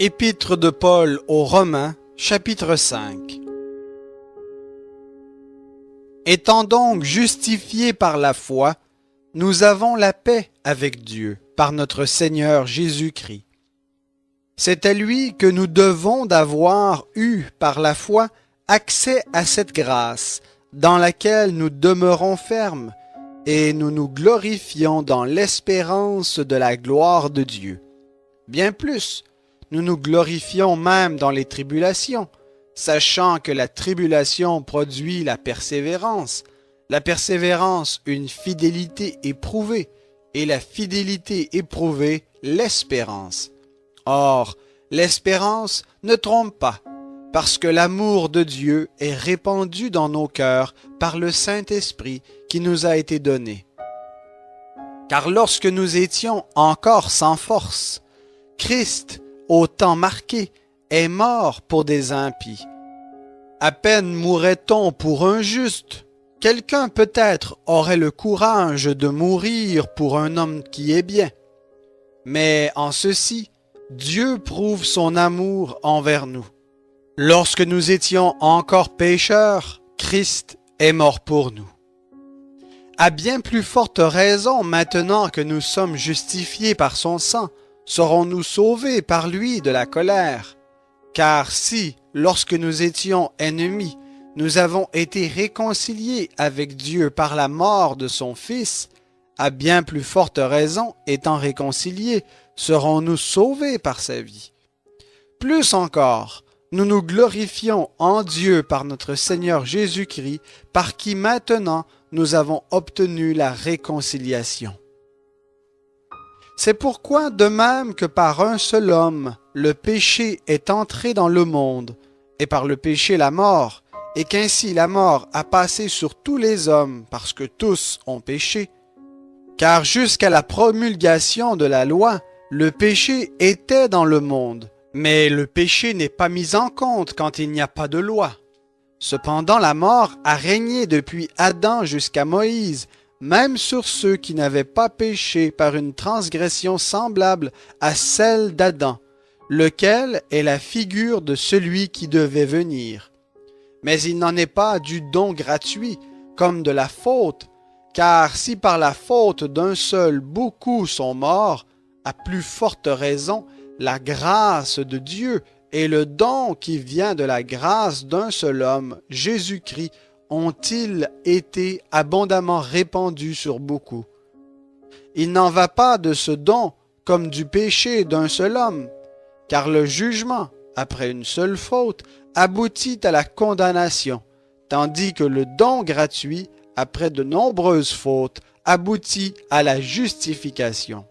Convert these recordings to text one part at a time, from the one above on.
Épître de Paul aux Romains, chapitre 5. Étant donc justifiés par la foi, nous avons la paix avec Dieu par notre Seigneur Jésus-Christ. C'est à lui que nous devons d'avoir eu par la foi accès à cette grâce dans laquelle nous demeurons fermes et nous nous glorifions dans l'espérance de la gloire de Dieu. Bien plus, nous nous glorifions même dans les tribulations, sachant que la tribulation produit la persévérance une fidélité éprouvée, et la fidélité éprouvée l'espérance. Or, l'espérance ne trompe pas, parce que l'amour de Dieu est répandu dans nos cœurs par le Saint-Esprit qui nous a été donné. Car lorsque nous étions encore sans force, Christ, au temps marqué, est mort pour des impies. À peine mourrait-on pour un juste. Quelqu'un peut-être aurait le courage de mourir pour un homme qui est bien. Mais en ceci, Dieu prouve son amour envers nous. Lorsque nous étions encore pécheurs, Christ est mort pour nous. À bien plus forte raison, maintenant que nous sommes justifiés par son sang, serons-nous sauvés par lui de la colère. Car si, lorsque nous étions ennemis, nous avons été réconciliés avec Dieu par la mort de son Fils, à bien plus forte raison, étant réconciliés, serons-nous sauvés par sa vie. Plus encore, nous nous glorifions en Dieu par notre Seigneur Jésus-Christ, par qui maintenant nous avons obtenu la réconciliation. C'est pourquoi, de même que par un seul homme, le péché est entré dans le monde, et par le péché la mort, et qu'ainsi la mort a passé sur tous les hommes, parce que tous ont péché. Car jusqu'à la promulgation de la loi, le péché était dans le monde, mais le péché n'est pas mis en compte quand il n'y a pas de loi. Cependant, la mort a régné depuis Adam jusqu'à Moïse, même sur ceux qui n'avaient pas péché par une transgression semblable à celle d'Adam, lequel est la figure de celui qui devait venir. Mais il n'en est pas du don gratuit, comme de la faute, car si par la faute d'un seul beaucoup sont morts, à plus forte raison, la grâce de Dieu et le don qui vient de la grâce d'un seul homme, Jésus-Christ, ont-ils été abondamment répandus sur beaucoup. Il n'en va pas de ce don comme du péché d'un seul homme, car le jugement, après une seule faute, aboutit à la condamnation, tandis que le don gratuit, après de nombreuses fautes, aboutit à la justification.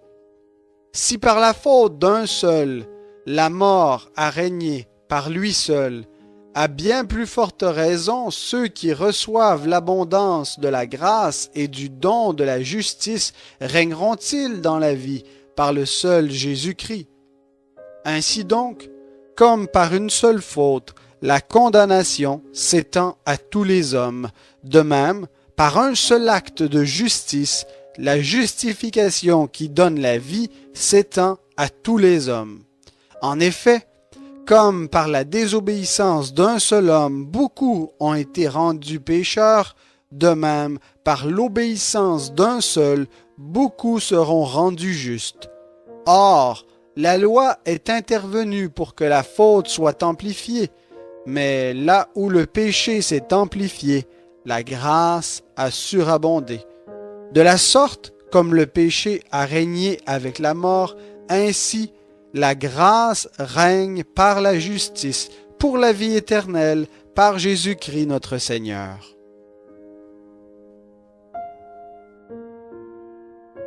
Si par la faute d'un seul, la mort a régné par lui seul, à bien plus forte raison, ceux qui reçoivent l'abondance de la grâce et du don de la justice régneront-ils dans la vie par le seul Jésus-Christ. Ainsi donc, comme par une seule faute, la condamnation s'étend à tous les hommes, de même, par un seul acte de justice, la justification qui donne la vie s'étend à tous les hommes. En effet, comme par la désobéissance d'un seul homme, beaucoup ont été rendus pécheurs, de même, par l'obéissance d'un seul, beaucoup seront rendus justes. Or, la loi est intervenue pour que la faute soit amplifiée, mais là où le péché s'est amplifié, la grâce a surabondé. De la sorte, comme le péché a régné avec la mort, ainsi la grâce règne par la justice, pour la vie éternelle, par Jésus-Christ notre Seigneur.